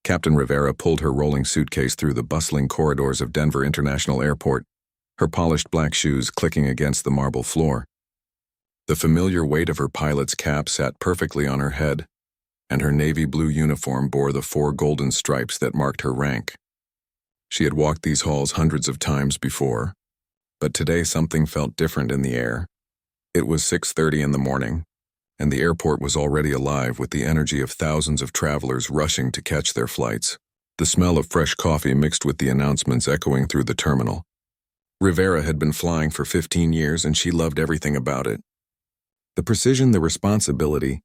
Captain Rivera pulled her rolling suitcase through the bustling corridors of Denver International Airport, her polished black shoes clicking against the marble floor. The familiar weight of her pilot's cap sat perfectly on her head, and her navy blue uniform bore the 4 golden stripes that marked her rank. She had walked these halls hundreds of times before, but today something felt different in the air. It was 6:30 in the morning, and the airport was already alive with the energy of thousands of travelers rushing to catch their flights. The smell of fresh coffee mixed with the announcements echoing through the terminal. Rivera had been flying for 15 years and she loved everything about it. The precision, the responsibility,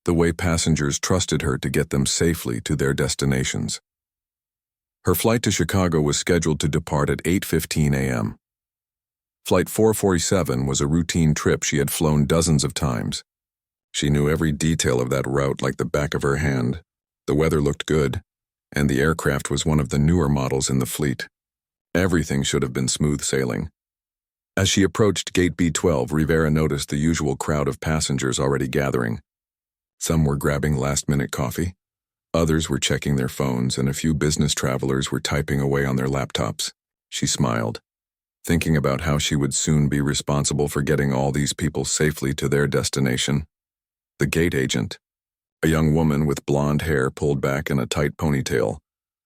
the way passengers trusted her to get them safely to their destinations. Her flight to Chicago was scheduled to depart at 8:15 a.m. Flight 447 was a routine trip she had flown dozens of times. She knew every detail of that route like the back of her hand. The weather looked good, and the aircraft was one of the newer models in the fleet. Everything should have been smooth sailing. As she approached Gate B12, Rivera noticed the usual crowd of passengers already gathering. Some were grabbing last-minute coffee, others were checking their phones, and a few business travelers were typing away on their laptops. She smiled, thinking about how she would soon be responsible for getting all these people safely to their destination. The gate agent, a young woman with blonde hair pulled back in a tight ponytail,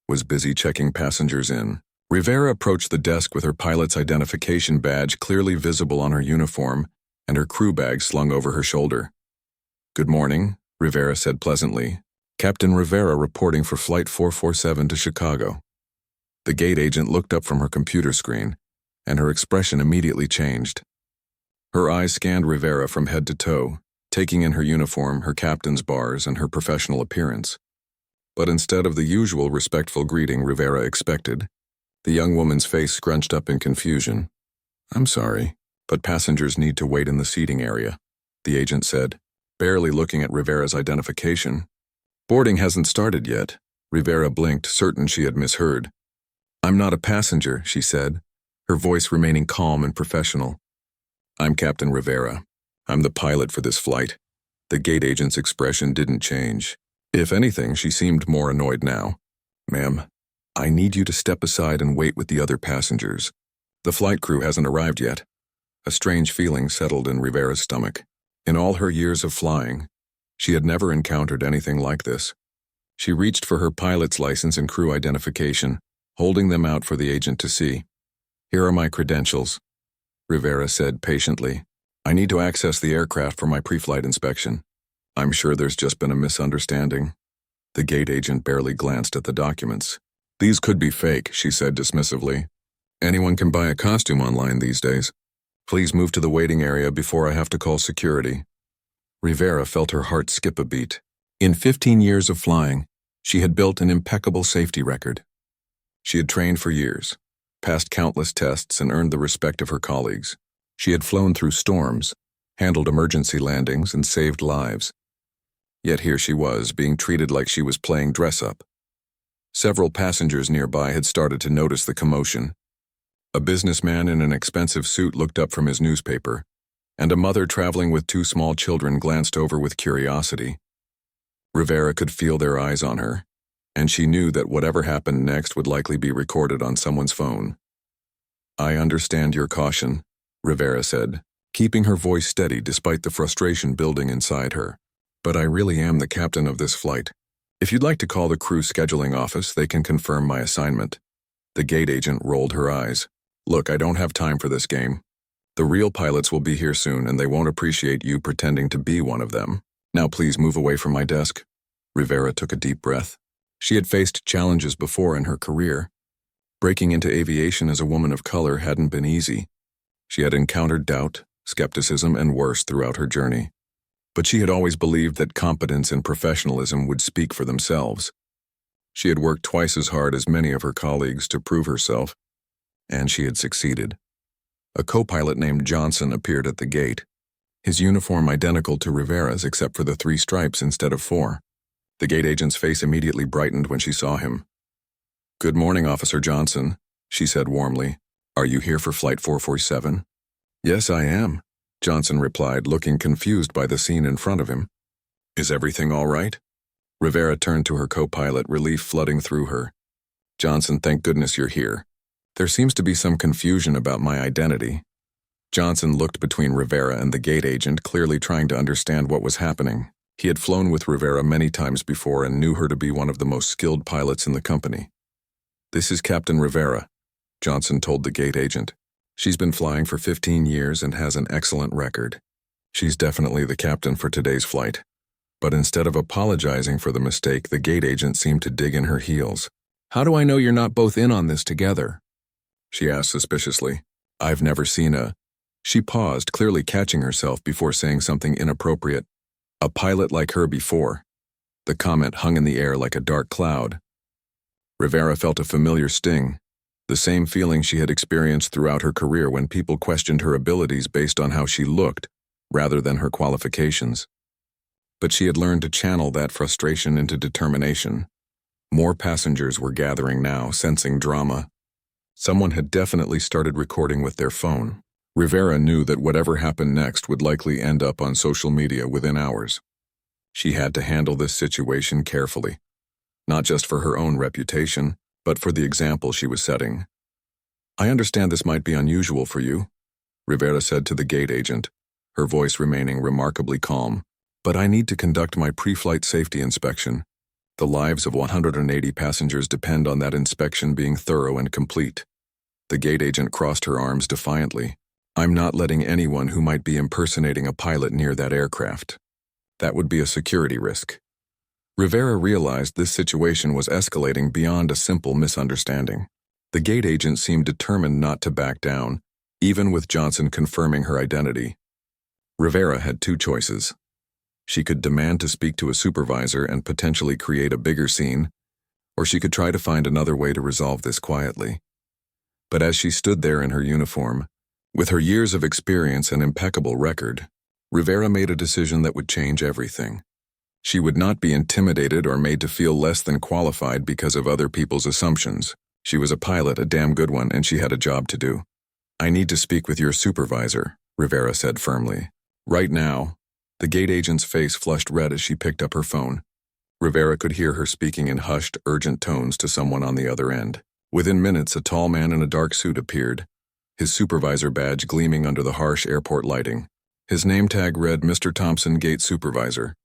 was busy checking passengers in. Rivera approached the desk with her pilot's identification badge clearly visible on her uniform and her crew bag slung over her shoulder. "Good morning," Rivera said pleasantly. "Captain Rivera reporting for Flight 447 to Chicago." The gate agent looked up from her computer screen, and her expression immediately changed. Her eyes scanned Rivera from head to toe, taking in her uniform, her captain's bars, and her professional appearance. But instead of the usual respectful greeting Rivera expected, the young woman's face scrunched up in confusion. "I'm sorry, but passengers need to wait in the seating area," the agent said, barely looking at Rivera's identification. "Boarding hasn't started yet." Rivera blinked, certain she had misheard. "I'm not a passenger," she said, her voice remaining calm and professional. "I'm Captain Rivera. I'm the pilot for this flight." The gate agent's expression didn't change. If anything, she seemed more annoyed now. "Ma'am, I need you to step aside and wait with the other passengers. The flight crew hasn't arrived yet." A strange feeling settled in Rivera's stomach. In all her years of flying, she had never encountered anything like this. She reached for her pilot's license and crew identification, holding them out for the agent to see. "Here are my credentials," Rivera said patiently. "I need to access the aircraft for my pre-flight inspection. I'm sure there's just been a misunderstanding." The gate agent barely glanced at the documents. "These could be fake," she said dismissively. "Anyone can buy a costume online these days. Please move to the waiting area before I have to call security." Rivera felt her heart skip a beat. In 15 years of flying, she had built an impeccable safety record. She had trained for years, passed countless tests, and earned the respect of her colleagues. She had flown through storms, handled emergency landings, and saved lives. Yet here she was, being treated like she was playing dress-up. Several passengers nearby had started to notice the commotion. A businessman in an expensive suit looked up from his newspaper, and a mother traveling with 2 small children glanced over with curiosity. Rivera could feel their eyes on her, and she knew that whatever happened next would likely be recorded on someone's phone. "I understand your caution," Rivera said, keeping her voice steady despite the frustration building inside her. "But I really am the captain of this flight. If you'd like to call the crew scheduling office, they can confirm my assignment." The gate agent rolled her eyes. "Look, I don't have time for this game. The real pilots will be here soon, and they won't appreciate you pretending to be one of them. Now please move away from my desk." Rivera took a deep breath. She had faced challenges before in her career. Breaking into aviation as a woman of color hadn't been easy. She had encountered doubt, skepticism, and worse throughout her journey. But she had always believed that competence and professionalism would speak for themselves. She had worked twice as hard as many of her colleagues to prove herself, and she had succeeded. A co-pilot named Johnson appeared at the gate, his uniform identical to Rivera's except for the 3 stripes instead of 4. The gate agent's face immediately brightened when she saw him. "Good morning, Officer Johnson," she said warmly. "Are you here for Flight 447? "Yes, I am," Johnson replied, looking confused by the scene in front of him. "Is everything all right?" Rivera turned to her co-pilot, relief flooding through her. "Johnson, thank goodness you're here. There seems to be some confusion about my identity." Johnson looked between Rivera and the gate agent, clearly trying to understand what was happening. He had flown with Rivera many times before and knew her to be one of the most skilled pilots in the company. "This is Captain Rivera," Johnson told the gate agent. "She's been flying for 15 years and has an excellent record. She's definitely the captain for today's flight." But instead of apologizing for the mistake, the gate agent seemed to dig in her heels. "How do I know you're not both in on this together?" she asked suspiciously. "I've never seen a—" She paused, clearly catching herself before saying something inappropriate. "A pilot like her before." The comment hung in the air like a dark cloud. Rivera felt a familiar sting, the same feeling she had experienced throughout her career when people questioned her abilities based on how she looked, rather than her qualifications. But she had learned to channel that frustration into determination. More passengers were gathering now, sensing drama. Someone had definitely started recording with their phone. Rivera knew that whatever happened next would likely end up on social media within hours. She had to handle this situation carefully, not just for her own reputation, but for the example she was setting. "I understand this might be unusual for you," Rivera said to the gate agent, her voice remaining remarkably calm. "But I need to conduct my pre-flight safety inspection. The lives of 180 passengers depend on that inspection being thorough and complete." The gate agent crossed her arms defiantly. "I'm not letting anyone who might be impersonating a pilot near that aircraft. That would be a security risk." Rivera realized this situation was escalating beyond a simple misunderstanding. The gate agent seemed determined not to back down, even with Johnson confirming her identity. Rivera had two choices. She could demand to speak to a supervisor and potentially create a bigger scene, or she could try to find another way to resolve this quietly. But as she stood there in her uniform, with her years of experience and impeccable record, Rivera made a decision that would change everything. She would not be intimidated or made to feel less than qualified because of other people's assumptions. She was a pilot, a damn good one, and she had a job to do. "I need to speak with your supervisor," Rivera said firmly. "Right now." The gate agent's face flushed red as she picked up her phone. Rivera could hear her speaking in hushed, urgent tones to someone on the other end. Within minutes, a tall man in a dark suit appeared, his supervisor badge gleaming under the harsh airport lighting. His name tag read, "Mr. Thompson, Gate Supervisor."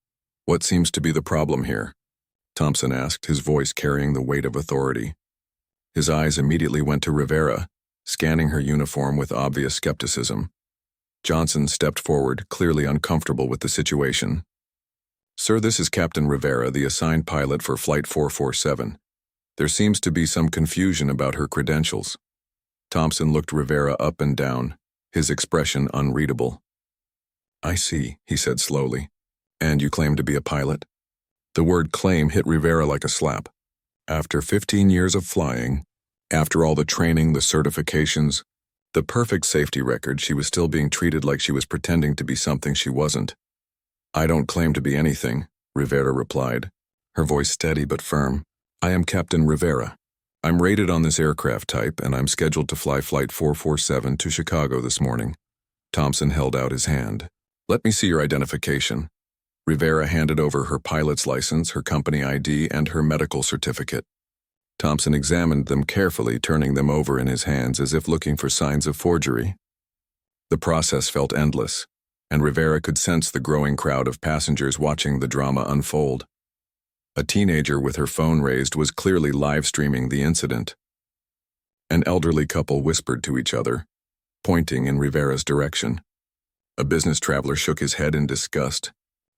"What seems to be the problem here?" Thompson asked, his voice carrying the weight of authority. His eyes immediately went to Rivera, scanning her uniform with obvious skepticism. Johnson stepped forward, clearly uncomfortable with the situation. "Sir, this is Captain Rivera, the assigned pilot for Flight 447. There seems to be some confusion about her credentials." Thompson looked Rivera up and down, his expression unreadable. "I see," he said slowly. "And you claim to be a pilot?" The word claim hit Rivera like a slap. After 15 years of flying, after all the training, the certifications, the perfect safety record, she was still being treated like she was pretending to be something she wasn't. "I don't claim to be anything," Rivera replied, her voice steady but firm. "I am Captain Rivera. I'm rated on this aircraft type, and I'm scheduled to fly Flight 447 to Chicago this morning." Thompson held out his hand. "Let me see your identification." Rivera handed over her pilot's license, her company ID, and her medical certificate. Thompson examined them carefully, turning them over in his hands as if looking for signs of forgery. The process felt endless, and Rivera could sense the growing crowd of passengers watching the drama unfold. A teenager with her phone raised was clearly live-streaming the incident. An elderly couple whispered to each other, pointing in Rivera's direction. A business traveler shook his head in disgust,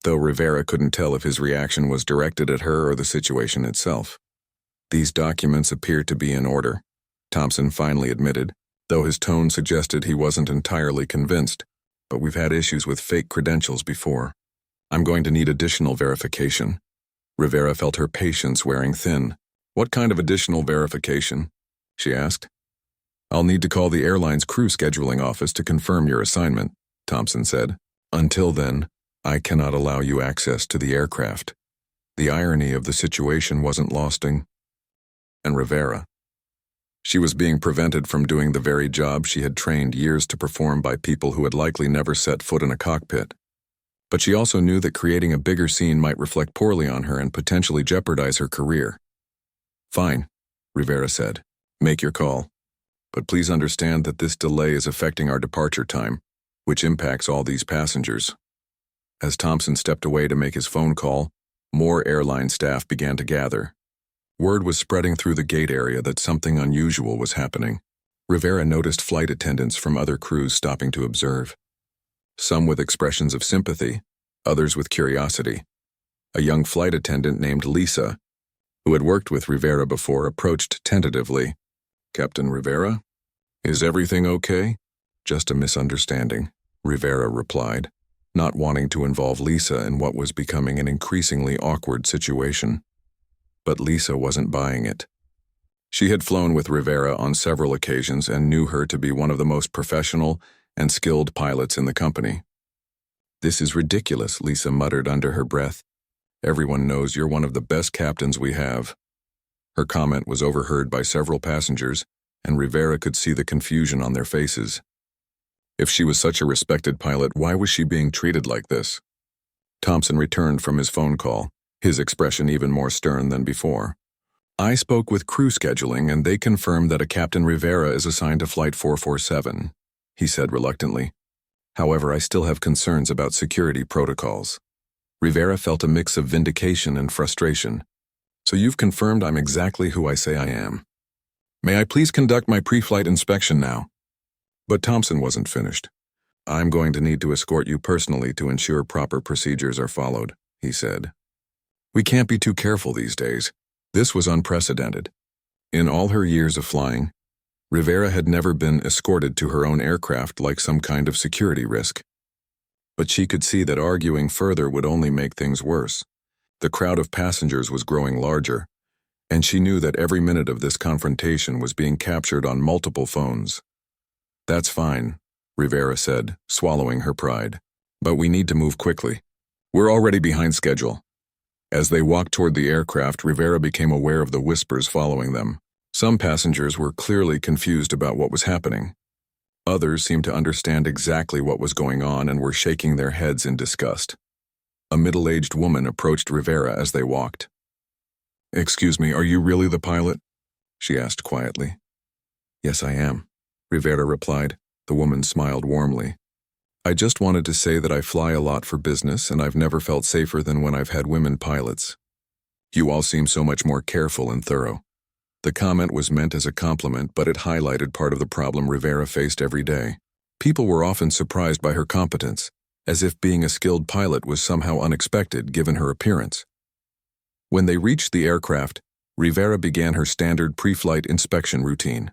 though Rivera couldn't tell if his reaction was directed at her or the situation itself. "These documents appear to be in order," Thompson finally admitted, though his tone suggested he wasn't entirely convinced. "But we've had issues with fake credentials before. I'm going to need additional verification." Rivera felt her patience wearing thin. "What kind of additional verification?" she asked. "I'll need to call the airline's crew scheduling office to confirm your assignment," Thompson said. "Until then, I cannot allow you access to the aircraft." The irony of the situation wasn't lost on Rivera. She was being prevented from doing the very job she had trained years to perform by people who had likely never set foot in a cockpit. But she also knew that creating a bigger scene might reflect poorly on her and potentially jeopardize her career. "Fine," Rivera said. "Make your call. But please understand that this delay is affecting our departure time, which impacts all these passengers." As Thompson stepped away to make his phone call, more airline staff began to gather. Word was spreading through the gate area that something unusual was happening. Rivera noticed flight attendants from other crews stopping to observe. Some with expressions of sympathy, others with curiosity. A young flight attendant named Lisa, who had worked with Rivera before, approached tentatively. "Captain Rivera? Is everything okay?" "Just a misunderstanding," Rivera replied, not wanting to involve Lisa in what was becoming an increasingly awkward situation. But Lisa wasn't buying it. She had flown with Rivera on several occasions and knew her to be one of the most professional and skilled pilots in the company. "This is ridiculous," Lisa muttered under her breath. "Everyone knows you're one of the best captains we have." Her comment was overheard by several passengers, and Rivera could see the confusion on their faces. If she was such a respected pilot, why was she being treated like this? Thompson returned from his phone call, his expression even more stern than before. "I spoke with crew scheduling and they confirmed that a Captain Rivera is assigned to Flight 447, he said reluctantly. "However, I still have concerns about security protocols." Rivera felt a mix of vindication and frustration. "So you've confirmed I'm exactly who I say I am. May I please conduct my pre-flight inspection now?" But Thompson wasn't finished. "I'm going to need to escort you personally to ensure proper procedures are followed," he said. "We can't be too careful these days." This was unprecedented. In all her years of flying, Rivera had never been escorted to her own aircraft like some kind of security risk. But she could see that arguing further would only make things worse. The crowd of passengers was growing larger, and she knew that every minute of this confrontation was being captured on multiple phones. "That's fine," Rivera said, swallowing her pride. "But we need to move quickly. We're already behind schedule." As they walked toward the aircraft, Rivera became aware of the whispers following them. Some passengers were clearly confused about what was happening. Others seemed to understand exactly what was going on and were shaking their heads in disgust. A middle-aged woman approached Rivera as they walked. "Excuse me, are you really the pilot?" she asked quietly. "Yes, I am," Rivera replied. The woman smiled warmly. "I just wanted to say that I fly a lot for business and I've never felt safer than when I've had women pilots. You all seem so much more careful and thorough." The comment was meant as a compliment, but it highlighted part of the problem Rivera faced every day. People were often surprised by her competence, as if being a skilled pilot was somehow unexpected given her appearance. When they reached the aircraft, Rivera began her standard pre-flight inspection routine.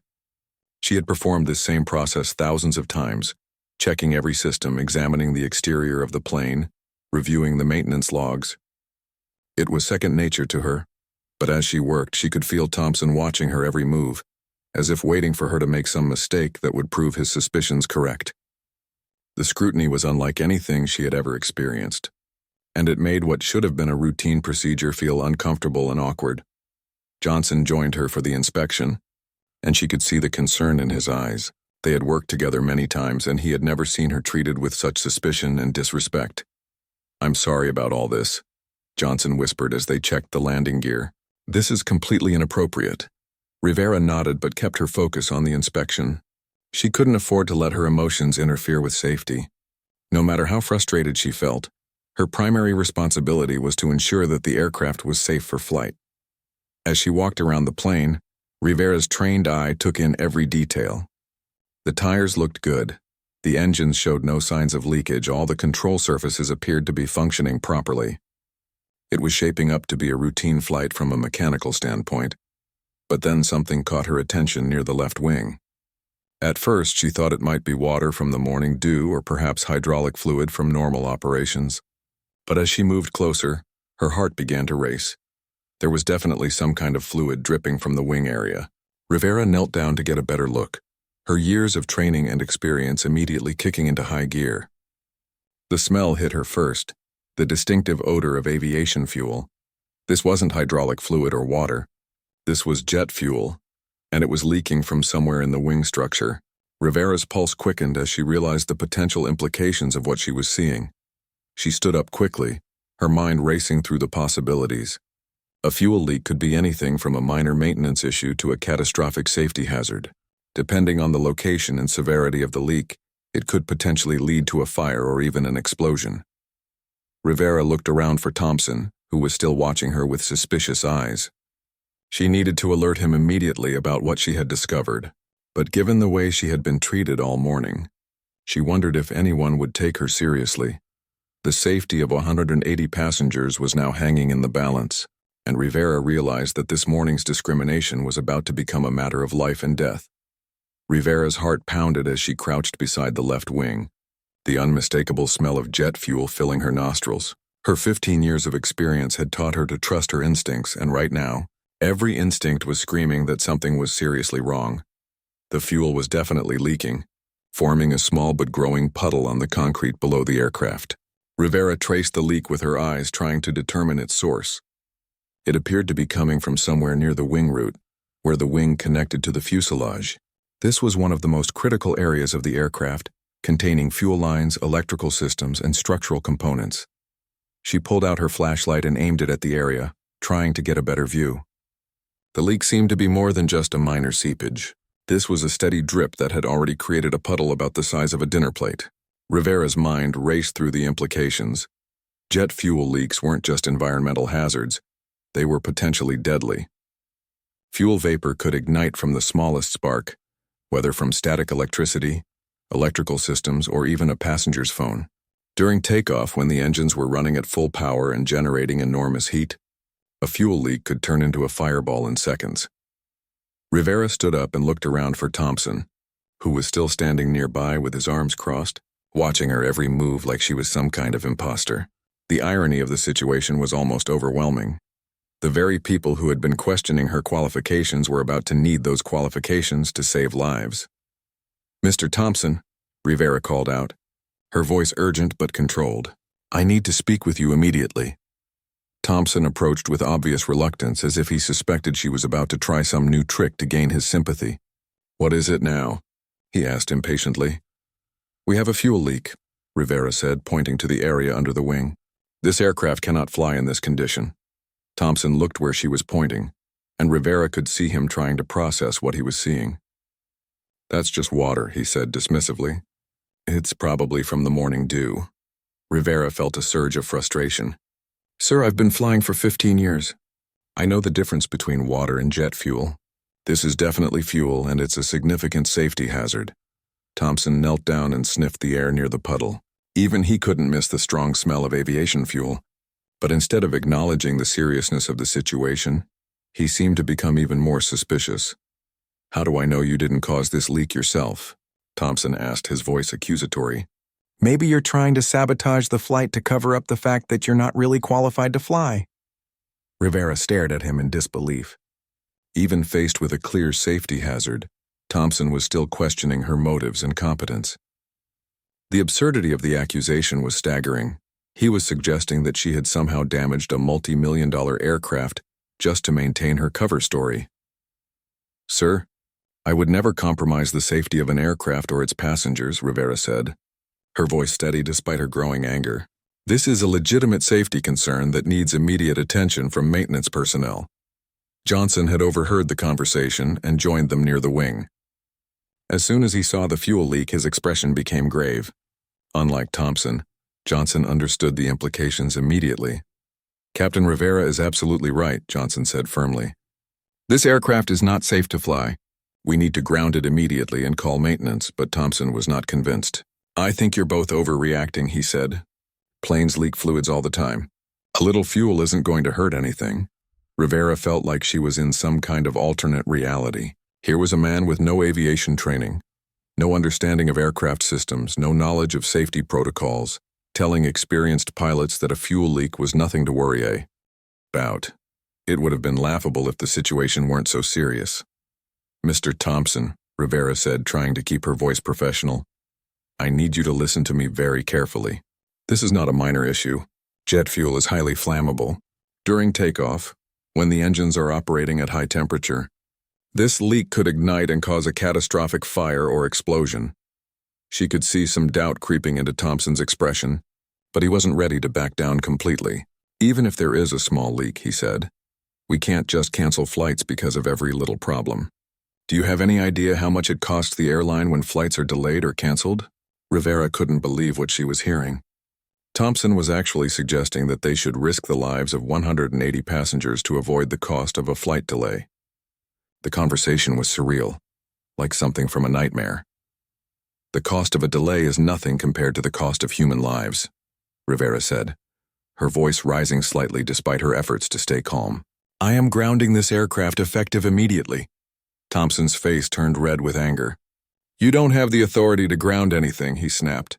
She had performed this same process thousands of times, checking every system, examining the exterior of the plane, reviewing the maintenance logs. It was second nature to her, but as she worked, she could feel Thompson watching her every move, as if waiting for her to make some mistake that would prove his suspicions correct. The scrutiny was unlike anything she had ever experienced, and it made what should have been a routine procedure feel uncomfortable and awkward. Johnson joined her for the inspection, and she could see the concern in his eyes. They had worked together many times, and he had never seen her treated with such suspicion and disrespect. "I'm sorry about all this," Johnson whispered as they checked the landing gear. "This is completely inappropriate." Rivera nodded but kept her focus on the inspection. She couldn't afford to let her emotions interfere with safety. No matter how frustrated she felt, her primary responsibility was to ensure that the aircraft was safe for flight. As she walked around the plane, Rivera's trained eye took in every detail. The tires looked good. The engines showed no signs of leakage. All the control surfaces appeared to be functioning properly. It was shaping up to be a routine flight from a mechanical standpoint, but then something caught her attention near the left wing. At first, she thought it might be water from the morning dew or perhaps hydraulic fluid from normal operations. But as she moved closer, her heart began to race. There was definitely some kind of fluid dripping from the wing area. Rivera knelt down to get a better look, her years of training and experience immediately kicking into high gear. The smell hit her first. The distinctive odor of aviation fuel. This wasn't hydraulic fluid or water. This was jet fuel, and it was leaking from somewhere in the wing structure. Rivera's pulse quickened as she realized the potential implications of what she was seeing. She stood up quickly, her mind racing through the possibilities. A fuel leak could be anything from a minor maintenance issue to a catastrophic safety hazard. Depending on the location and severity of the leak, it could potentially lead to a fire or even an explosion. Rivera looked around for Thompson, who was still watching her with suspicious eyes. She needed to alert him immediately about what she had discovered, but given the way she had been treated all morning, she wondered if anyone would take her seriously. The safety of 180 passengers was now hanging in the balance, and Rivera realized that this morning's discrimination was about to become a matter of life and death. Rivera's heart pounded as she crouched beside the left wing, the unmistakable smell of jet fuel filling her nostrils. Her 15 years of experience had taught her to trust her instincts, and right now, every instinct was screaming that something was seriously wrong. The fuel was definitely leaking, forming a small but growing puddle on the concrete below the aircraft. Rivera traced the leak with her eyes, trying to determine its source. It appeared to be coming from somewhere near the wing root, where the wing connected to the fuselage. This was one of the most critical areas of the aircraft, containing fuel lines, electrical systems, and structural components. She pulled out her flashlight and aimed it at the area, trying to get a better view. The leak seemed to be more than just a minor seepage. This was a steady drip that had already created a puddle about the size of a dinner plate. Rivera's mind raced through the implications. Jet fuel leaks weren't just environmental hazards, they were potentially deadly. Fuel vapor could ignite from the smallest spark, whether from static electricity, electrical systems, or even a passenger's phone. During takeoff, when the engines were running at full power and generating enormous heat, a fuel leak could turn into a fireball in seconds. Rivera stood up and looked around for Thompson, who was still standing nearby with his arms crossed, watching her every move like she was some kind of imposter. The irony of the situation was almost overwhelming. The very people who had been questioning her qualifications were about to need those qualifications to save lives. "Mr. Thompson," Rivera called out, her voice urgent but controlled. "I need to speak with you immediately." Thompson approached with obvious reluctance, as if he suspected she was about to try some new trick to gain his sympathy. "What is it now?" he asked impatiently. "We have a fuel leak," Rivera said, pointing to the area under the wing. "This aircraft cannot fly in this condition." Thompson looked where she was pointing, and Rivera could see him trying to process what he was seeing. "That's just water," he said dismissively. "It's probably from the morning dew." Rivera felt a surge of frustration. "Sir, I've been flying for 15 years. I know the difference between water and jet fuel. This is definitely fuel, and it's a significant safety hazard." Thompson knelt down and sniffed the air near the puddle. Even he couldn't miss the strong smell of aviation fuel. But instead of acknowledging the seriousness of the situation, he seemed to become even more suspicious. "How do I know you didn't cause this leak yourself?" Thompson asked, his voice accusatory. "Maybe you're trying to sabotage the flight to cover up the fact that you're not really qualified to fly." Rivera stared at him in disbelief. Even faced with a clear safety hazard, Thompson was still questioning her motives and competence. The absurdity of the accusation was staggering. He was suggesting that she had somehow damaged a multi-million-dollar aircraft just to maintain her cover story. "Sir, I would never compromise the safety of an aircraft or its passengers," Rivera said, her voice steady despite her growing anger. "This is a legitimate safety concern that needs immediate attention from maintenance personnel." Johnson had overheard the conversation and joined them near the wing. As soon as he saw the fuel leak, his expression became grave. Unlike Thompson, Johnson understood the implications immediately. "Captain Rivera is absolutely right," Johnson said firmly. "This aircraft is not safe to fly. We need to ground it immediately and call maintenance," but Thompson was not convinced. "I think you're both overreacting," he said. "Planes leak fluids all the time. A little fuel isn't going to hurt anything." Rivera felt like she was in some kind of alternate reality. Here was a man with no aviation training, no understanding of aircraft systems, no knowledge of safety protocols, telling experienced pilots that a fuel leak was nothing to worry about. It would have been laughable if the situation weren't so serious. "Mr. Thompson," Rivera said, trying to keep her voice professional, "I need you to listen to me very carefully. This is not a minor issue. Jet fuel is highly flammable. During takeoff, when the engines are operating at high temperature, this leak could ignite and cause a catastrophic fire or explosion." She could see some doubt creeping into Thompson's expression, But he wasn't ready to back down completely. Even if there is a small leak, he said, we can't just cancel flights because of every little problem. Do you have any idea how much it costs the airline when flights are delayed or canceled? Rivera couldn't believe what she was hearing. Thompson was actually suggesting that they should risk the lives of 180 passengers to avoid the cost of a flight delay. The conversation was surreal, like something from a nightmare. The cost of a delay is nothing compared to the cost of human lives, Rivera said, her voice rising slightly despite her efforts to stay calm. I am grounding this aircraft effective immediately. Thompson's face turned red with anger. You don't have the authority to ground anything, he snapped.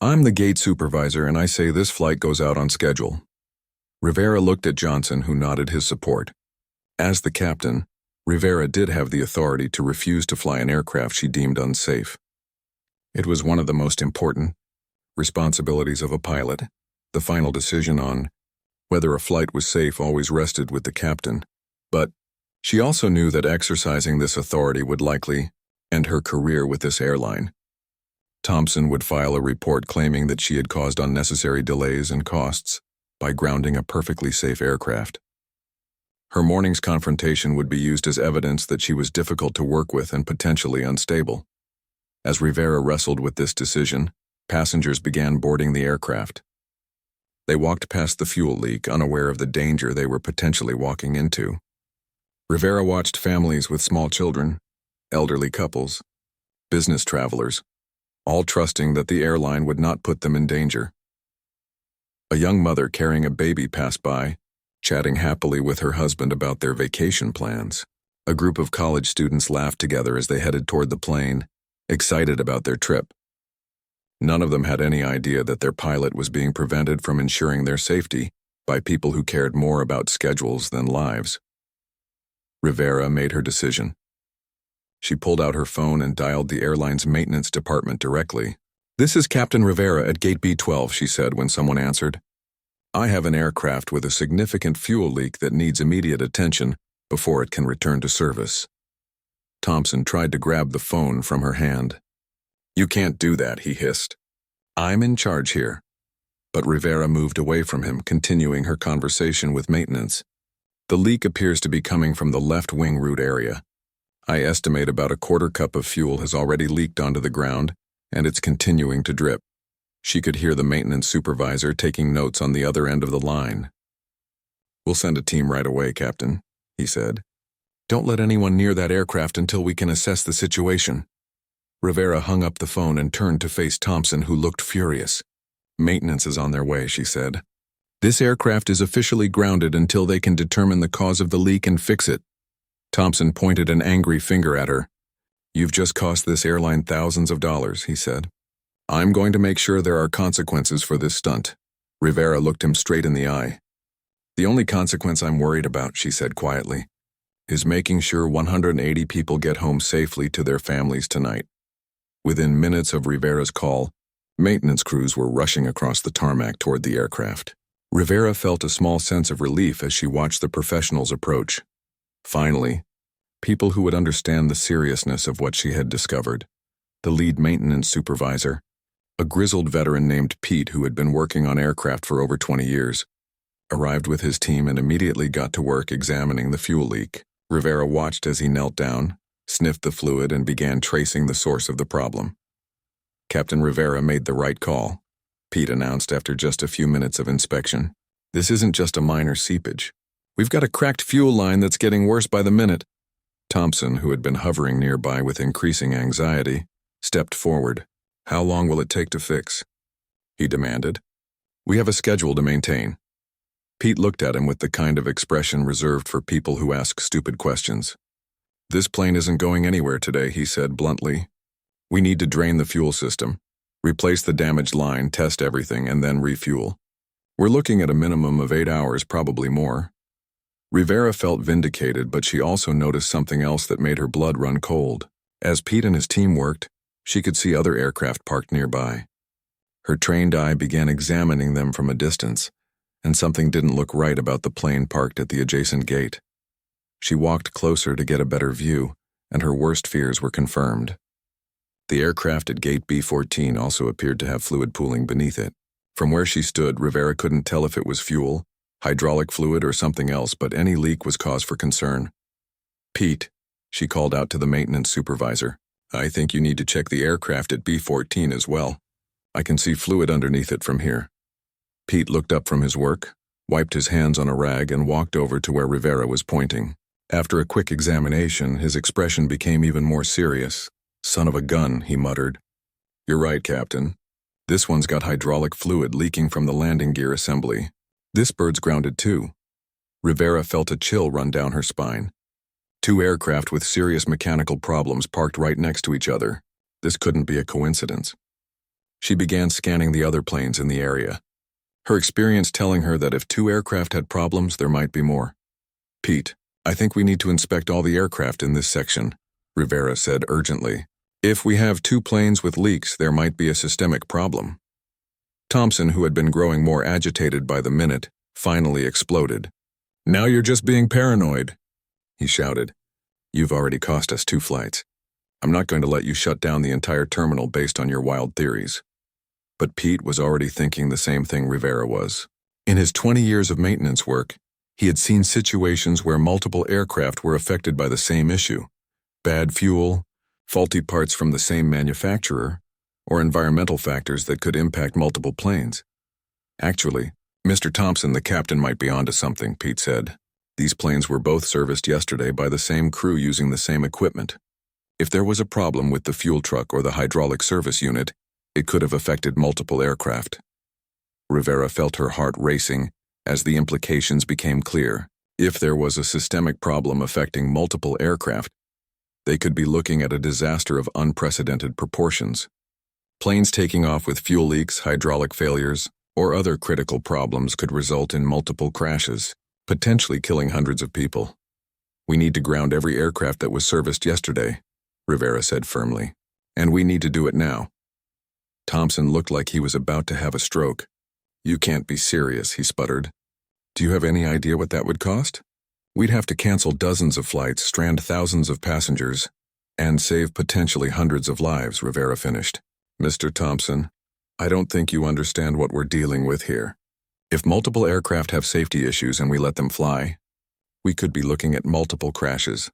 I'm the gate supervisor and I say this flight goes out on schedule. Rivera looked at Johnson, who nodded his support. As the captain, Rivera did have the authority to refuse to fly an aircraft she deemed unsafe. It was one of the most important responsibilities of a pilot. The final decision on whether a flight was safe always rested with the captain. But she also knew that exercising this authority would likely end her career with this airline. Thompson would file a report claiming that she had caused unnecessary delays and costs by grounding a perfectly safe aircraft. Her morning's confrontation would be used as evidence that she was difficult to work with and potentially unstable. As Rivera wrestled with this decision, passengers began boarding the aircraft. They walked past the fuel leak, unaware of the danger they were potentially walking into. Rivera watched families with small children, elderly couples, business travelers, all trusting that the airline would not put them in danger. A young mother carrying a baby passed by, chatting happily with her husband about their vacation plans. A group of college students laughed together as they headed toward the plane, excited about their trip. None of them had any idea that their pilot was being prevented from ensuring their safety by people who cared more about schedules than lives. Rivera made her decision. She pulled out her phone and dialed the airline's maintenance department directly. This is Captain Rivera at Gate B12, she said when someone answered. I have an aircraft with a significant fuel leak that needs immediate attention before it can return to service. Thompson tried to grab the phone from her hand. You can't do that, he hissed. I'm in charge here. But Rivera moved away from him, continuing her conversation with maintenance. The leak appears to be coming from the left wing root area. I estimate about a quarter cup of fuel has already leaked onto the ground, and it's continuing to drip. She could hear the maintenance supervisor taking notes on the other end of the line. We'll send a team right away, Captain, he said. Don't let anyone near that aircraft until we can assess the situation. Rivera hung up the phone and turned to face Thompson, who looked furious. Maintenance is on their way, she said. This aircraft is officially grounded until they can determine the cause of the leak and fix it. Thompson pointed an angry finger at her. You've just cost this airline thousands of dollars, he said. I'm going to make sure there are consequences for this stunt. Rivera looked him straight in the eye. The only consequence I'm worried about, she said quietly, is making sure 180 people get home safely to their families tonight. Within minutes of Rivera's call, maintenance crews were rushing across the tarmac toward the aircraft. Rivera felt a small sense of relief as she watched the professionals approach. Finally, people who would understand the seriousness of what she had discovered. The lead maintenance supervisor, a grizzled veteran named Pete who had been working on aircraft for over 20 years, arrived with his team and immediately got to work examining the fuel leak. Rivera watched as he knelt down, sniffed the fluid, and began tracing the source of the problem. Captain Rivera made the right call, Pete announced after just a few minutes of inspection. This isn't just a minor seepage. We've got a cracked fuel line that's getting worse by the minute. Thompson, who had been hovering nearby with increasing anxiety, stepped forward. How long will it take to fix? He demanded. We have a schedule to maintain. Pete looked at him with the kind of expression reserved for people who ask stupid questions. This plane isn't going anywhere today, he said bluntly. We need to drain the fuel system, replace the damaged line, test everything, and then refuel. We're looking at a minimum of 8 hours, probably more. Rivera felt vindicated, but she also noticed something else that made her blood run cold. As Pete and his team worked, she could see other aircraft parked nearby. Her trained eye began examining them from a distance, and something didn't look right about the plane parked at the adjacent gate. She walked closer to get a better view, and her worst fears were confirmed. The aircraft at gate B14 also appeared to have fluid pooling beneath it. From where she stood, Rivera couldn't tell if it was fuel, hydraulic fluid, or something else, but any leak was cause for concern. "Pete," she called out to the maintenance supervisor, "I think you need to check the aircraft at B-14 as well. I can see fluid underneath it from here." Pete looked up from his work, wiped his hands on a rag, and walked over to where Rivera was pointing. After a quick examination, his expression became even more serious. "Son of a gun," he muttered. "You're right, Captain. This one's got hydraulic fluid leaking from the landing gear assembly. This bird's grounded too." Rivera felt a chill run down her spine. Two aircraft with serious mechanical problems parked right next to each other. This couldn't be a coincidence. She began scanning the other planes in the area, her experience telling her that if two aircraft had problems, there might be more. "Pete, I think we need to inspect all the aircraft in this section," Rivera said urgently. "If we have two planes with leaks, there might be a systemic problem." Thompson, who had been growing more agitated by the minute, finally exploded. "Now you're just being paranoid," he shouted. "You've already cost us 2 flights. I'm not going to let you shut down the entire terminal based on your wild theories." But Pete was already thinking the same thing Rivera was. In his 20 years of maintenance work, he had seen situations where multiple aircraft were affected by the same issue: bad fuel, faulty parts from the same manufacturer, or environmental factors that could impact multiple planes. "Actually, Mr. Thompson, the captain might be onto something," Pete said. "These planes were both serviced yesterday by the same crew using the same equipment. If there was a problem with the fuel truck or the hydraulic service unit, it could have affected multiple aircraft." Rivera felt her heart racing as the implications became clear. If there was a systemic problem affecting multiple aircraft, they could be looking at a disaster of unprecedented proportions. Planes taking off with fuel leaks, hydraulic failures, or other critical problems could result in multiple crashes, potentially killing hundreds of people. "We need to ground every aircraft that was serviced yesterday," Rivera said firmly. "And we need to do it now." Thompson looked like he was about to have a stroke. "You can't be serious," he sputtered. "Do you have any idea what that would cost? We'd have to cancel dozens of flights, strand thousands of passengers, and save potentially hundreds of lives," Rivera finished. "Mr. Thompson, I don't think you understand what we're dealing with here. If multiple aircraft have safety issues and we let them fly, we could be looking at multiple crashes."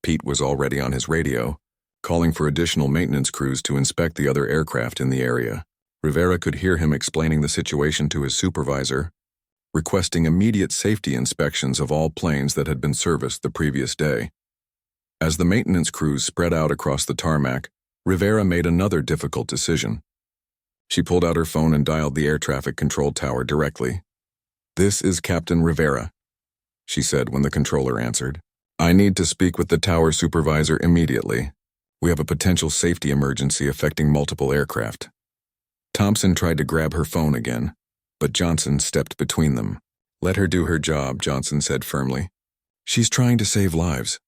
Pete was already on his radio, calling for additional maintenance crews to inspect the other aircraft in the area. Rivera could hear him explaining the situation to his supervisor, requesting immediate safety inspections of all planes that had been serviced the previous day. As the maintenance crews spread out across the tarmac, Rivera made another difficult decision. She pulled out her phone and dialed the air traffic control tower directly. "This is Captain Rivera," she said when the controller answered. "I need to speak with the tower supervisor immediately. We have a potential safety emergency affecting multiple aircraft." Thompson tried to grab her phone again, but Johnson stepped between them. "Let her do her job," Johnson said firmly. "She's trying to save lives."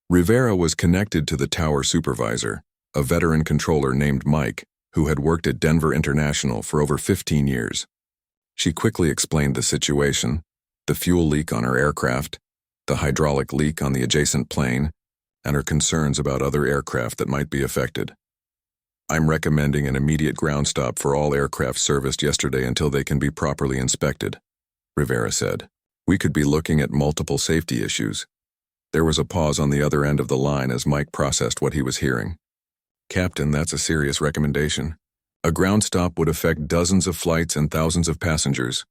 Rivera was connected to the tower supervisor, a veteran controller named Mike, who had worked at Denver International for over 15 years. She quickly explained the situation: the fuel leak on her aircraft, the hydraulic leak on the adjacent plane, and her concerns about other aircraft that might be affected. "I'm recommending an immediate ground stop for all aircraft serviced yesterday until they can be properly inspected," Rivera said. "We could be looking at multiple safety issues." There was a pause on the other end of the line as Mike processed what he was hearing. "Captain, that's a serious recommendation. A ground stop would affect dozens of flights and thousands of passengers."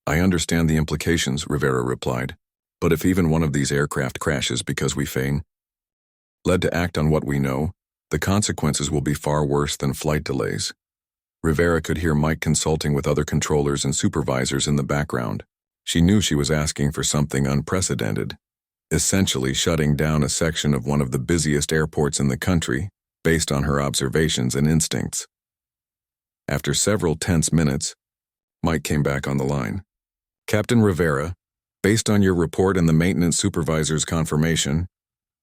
"I understand the implications," Rivera replied. "But if even one of these aircraft crashes because we failed to act on what we know, the consequences will be far worse than flight delays." Rivera could hear Mike consulting with other controllers and supervisors in the background. She knew she was asking for something unprecedented, essentially shutting down a section of one of the busiest airports in the country, based on her observations and instincts. After several tense minutes, Mike came back on the line. "Captain Rivera, based on your report and the maintenance supervisor's confirmation,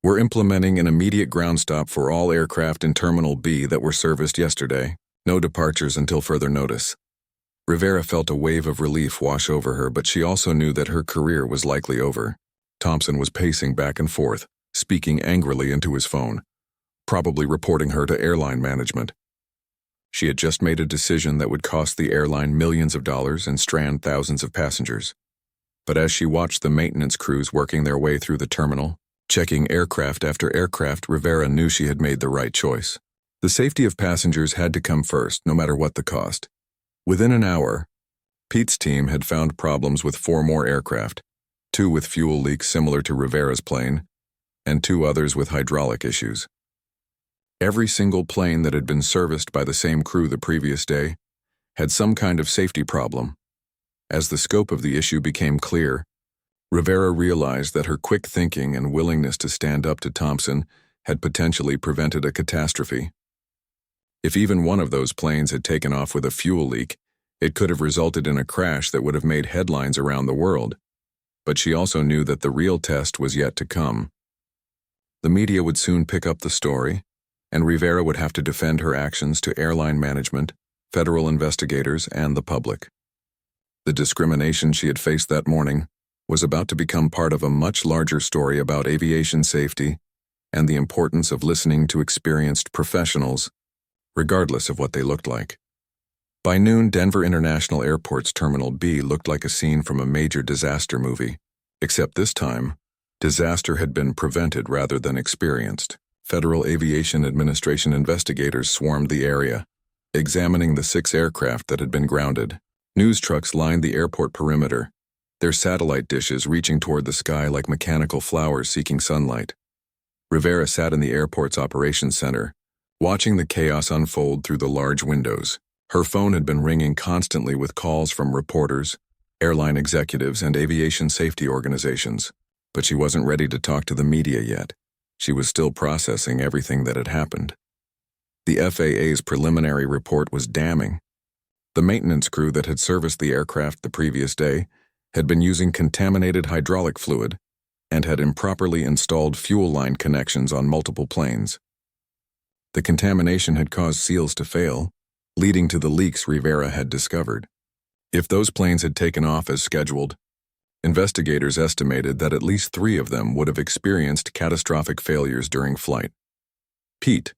we're implementing an immediate ground stop for all aircraft in Terminal B that were serviced yesterday. No departures until further notice." Rivera felt a wave of relief wash over her, but she also knew that her career was likely over. Thompson was pacing back and forth, speaking angrily into his phone, probably reporting her to airline management. She had just made a decision that would cost the airline millions of dollars and strand thousands of passengers. But as she watched the maintenance crews working their way through the terminal, checking aircraft after aircraft, Rivera knew she had made the right choice. The safety of passengers had to come first, no matter what the cost. Within an hour, Pete's team had found problems with 4 more aircraft, 2 with fuel leaks similar to Rivera's plane, and 2 others with hydraulic issues. Every single plane that had been serviced by the same crew the previous day had some kind of safety problem. As the scope of the issue became clear, Rivera realized that her quick thinking and willingness to stand up to Thompson had potentially prevented a catastrophe. If even one of those planes had taken off with a fuel leak, it could have resulted in a crash that would have made headlines around the world. But she also knew that the real test was yet to come. The media would soon pick up the story, and Rivera would have to defend her actions to airline management, federal investigators, and the public. The discrimination she had faced that morning was about to become part of a much larger story about aviation safety and the importance of listening to experienced professionals, regardless of what they looked like. By noon, Denver International Airport's Terminal B looked like a scene from a major disaster movie, except this time, disaster had been prevented rather than experienced. Federal Aviation Administration investigators swarmed the area, examining the 6 aircraft that had been grounded. News trucks lined the airport perimeter, their satellite dishes reaching toward the sky like mechanical flowers seeking sunlight. Rivera sat in the airport's operations center, watching the chaos unfold through the large windows. Her phone had been ringing constantly with calls from reporters, airline executives, and aviation safety organizations, but she wasn't ready to talk to the media yet. She was still processing everything that had happened. The FAA's preliminary report was damning. The maintenance crew that had serviced the aircraft the previous day had been using contaminated hydraulic fluid and had improperly installed fuel line connections on multiple planes. The contamination had caused seals to fail, leading to the leaks Rivera had discovered. If those planes had taken off as scheduled, investigators estimated that at least 3 of them would have experienced catastrophic failures during flight. Pete,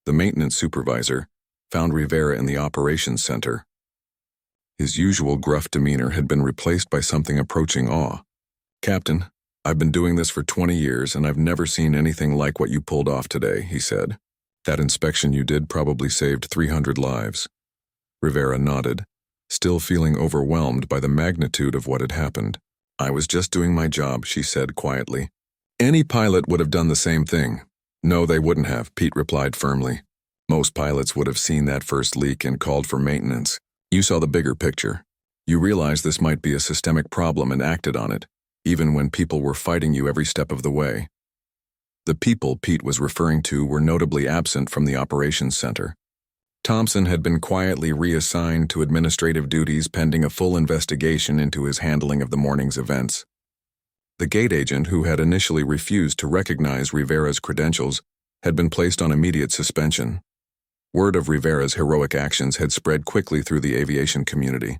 the maintenance supervisor, found Rivera in the operations center. His usual gruff demeanor had been replaced by something approaching awe. "Captain, I've been doing this for 20 years and I've never seen anything like what you pulled off today," he said. "That inspection you did probably saved 300 lives." Rivera nodded, still feeling overwhelmed by the magnitude of what had happened. "I was just doing my job," she said quietly. "Any pilot would have done the same thing." "No, they wouldn't have," Pete replied firmly. "Most pilots would have seen that first leak and called for maintenance. You saw the bigger picture. You realized this might be a systemic problem and acted on it, even when people were fighting you every step of the way." The people Pete was referring to were notably absent from the operations center. Thompson had been quietly reassigned to administrative duties pending a full investigation into his handling of the morning's events. The gate agent, who had initially refused to recognize Rivera's credentials, had been placed on immediate suspension. Word of Rivera's heroic actions had spread quickly through the aviation community.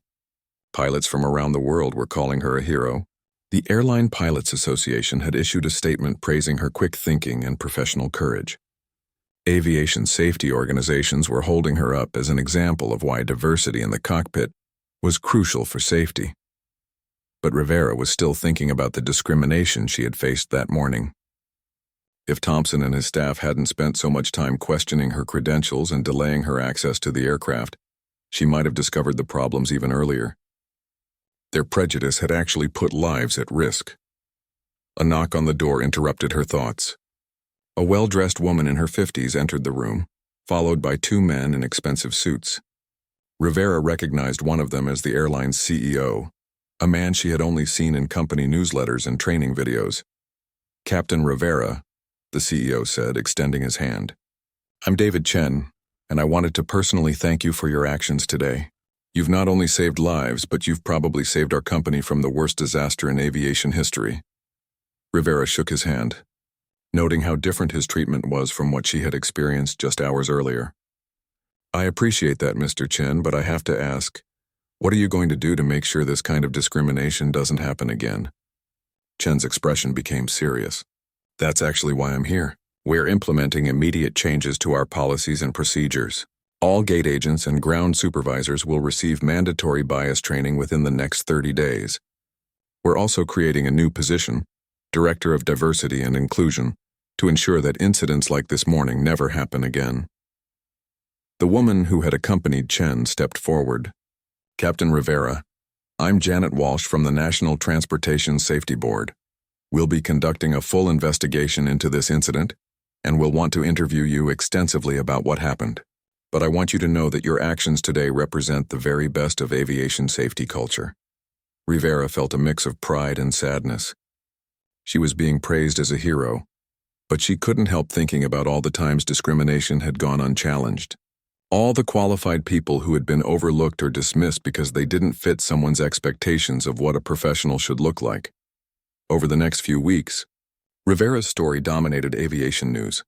Pilots from around the world were calling her a hero. The Airline Pilots Association had issued a statement praising her quick thinking and professional courage. Aviation safety organizations were holding her up as an example of why diversity in the cockpit was crucial for safety. But Rivera was still thinking about the discrimination she had faced that morning. If Thompson and his staff hadn't spent so much time questioning her credentials and delaying her access to the aircraft, she might have discovered the problems even earlier. Their prejudice had actually put lives at risk. A knock on the door interrupted her thoughts. A well-dressed woman in her 50s entered the room, followed by 2 men in expensive suits. Rivera recognized one of them as the airline's CEO, a man she had only seen in company newsletters and training videos. "Captain Rivera," the CEO said, extending his hand. "I'm David Chen, and I wanted to personally thank you for your actions today. You've not only saved lives, but you've probably saved our company from the worst disaster in aviation history." Rivera shook his hand, noting how different his treatment was from what she had experienced just hours earlier. "I appreciate that, Mr. Chen, but I have to ask, what are you going to do to make sure this kind of discrimination doesn't happen again?" Chen's expression became serious. "That's actually why I'm here. We're implementing immediate changes to our policies and procedures. All gate agents and ground supervisors will receive mandatory bias training within the next 30 days. We're also creating a new position, Director of Diversity and Inclusion, to ensure that incidents like this morning never happen again. The woman who had accompanied Chen stepped forward. Captain Rivera, I'm Janet Walsh from the National Transportation Safety Board. We'll be conducting a full investigation into this incident, and we'll want to interview you extensively about what happened. But I want you to know that your actions today represent the very best of aviation safety culture. Rivera felt a mix of pride and sadness. She was being praised as a hero, but she couldn't help thinking about all the times discrimination had gone unchallenged. All the qualified people who had been overlooked or dismissed because they didn't fit someone's expectations of what a professional should look like. Over the next few weeks, Rivera's story dominated aviation news.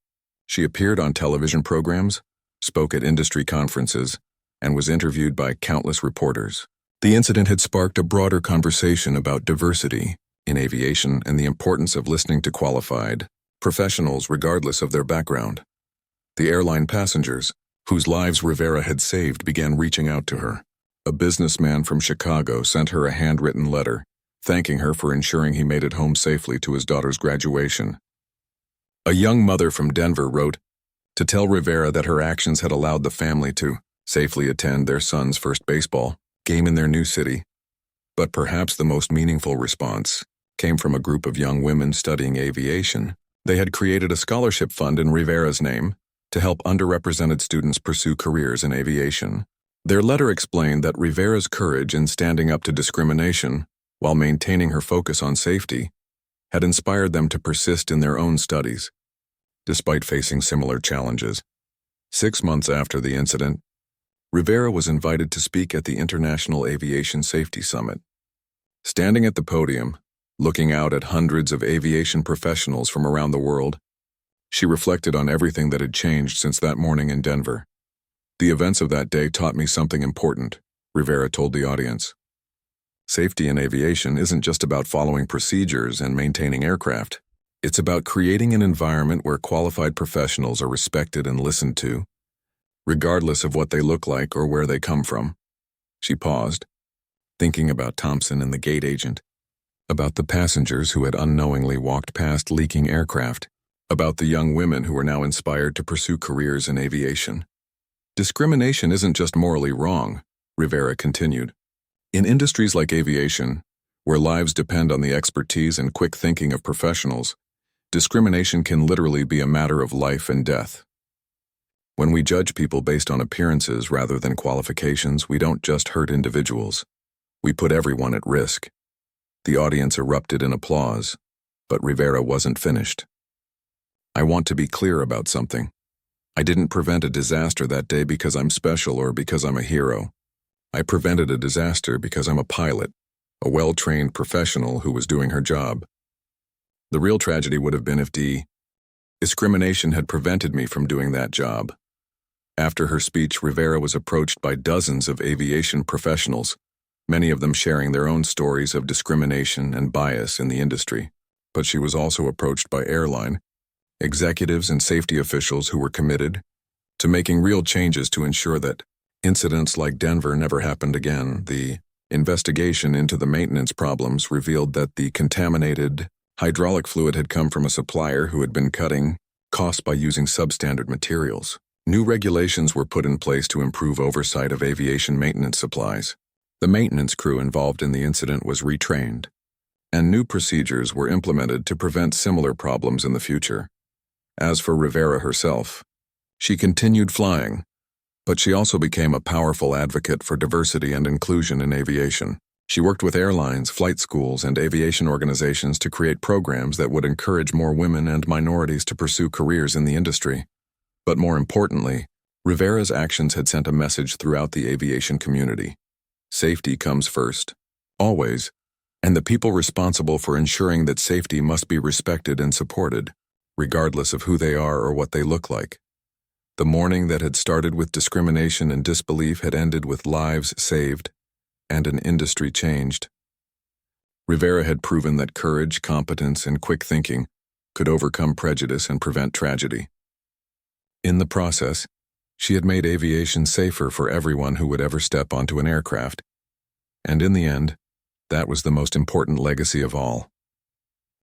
She appeared on television programs, spoke at industry conferences, and was interviewed by countless reporters. The incident had sparked a broader conversation about diversity in aviation and the importance of listening to qualified professionals regardless of their background. The airline passengers, whose lives Rivera had saved, began reaching out to her. A businessman from Chicago sent her a handwritten letter, thanking her for ensuring he made it home safely to his daughter's graduation. A young mother from Denver wrote to tell Rivera that her actions had allowed the family to safely attend their son's first baseball game in their new city. But perhaps the most meaningful response came from a group of young women studying aviation. They had created a scholarship fund in Rivera's name to help underrepresented students pursue careers in aviation. Their letter explained that Rivera's courage in standing up to discrimination while maintaining her focus on safety had inspired them to persist in their own studies, despite facing similar challenges. 6 months after the incident, Rivera was invited to speak at the International Aviation Safety Summit. Standing at the podium, looking out at hundreds of aviation professionals from around the world, she reflected on everything that had changed since that morning in Denver. The events of that day taught me something important, Rivera told the audience. Safety in aviation isn't just about following procedures and maintaining aircraft. It's about creating an environment where qualified professionals are respected and listened to, regardless of what they look like or where they come from. She paused, thinking about Thompson and the gate agent, about the passengers who had unknowingly walked past leaking aircraft, about the young women who were now inspired to pursue careers in aviation. Discrimination isn't just morally wrong, Rivera continued. In industries like aviation, where lives depend on the expertise and quick thinking of professionals, discrimination can literally be a matter of life and death. When we judge people based on appearances rather than qualifications, we don't just hurt individuals. We put everyone at risk. The audience erupted in applause, but Rivera wasn't finished. I want to be clear about something. I didn't prevent a disaster that day because I'm special or because I'm a hero. I prevented a disaster because I'm a pilot, a well-trained professional who was doing her job. The real tragedy would have been if discrimination had prevented me from doing that job. After her speech, Rivera was approached by dozens of aviation professionals, many of them sharing their own stories of discrimination and bias in the industry. But she was also approached by airline executives and safety officials who were committed to making real changes to ensure that incidents like Denver never happened again. The investigation into the maintenance problems revealed that the contaminated hydraulic fluid had come from a supplier who had been cutting costs by using substandard materials. New regulations were put in place to improve oversight of aviation maintenance supplies. The maintenance crew involved in the incident was retrained, and new procedures were implemented to prevent similar problems in the future. As for Rivera herself, she continued flying, but she also became a powerful advocate for diversity and inclusion in aviation. She worked with airlines, flight schools, and aviation organizations to create programs that would encourage more women and minorities to pursue careers in the industry. But more importantly, Rivera's actions had sent a message throughout the aviation community. Safety comes first, always, and the people responsible for ensuring that safety must be respected and supported, regardless of who they are or what they look like. The morning that had started with discrimination and disbelief had ended with lives saved and an industry changed. Rivera had proven that courage, competence, and quick thinking could overcome prejudice and prevent tragedy. In the process, She had made aviation safer for everyone who would ever step onto an aircraft. And in the end, that was the most important legacy of all.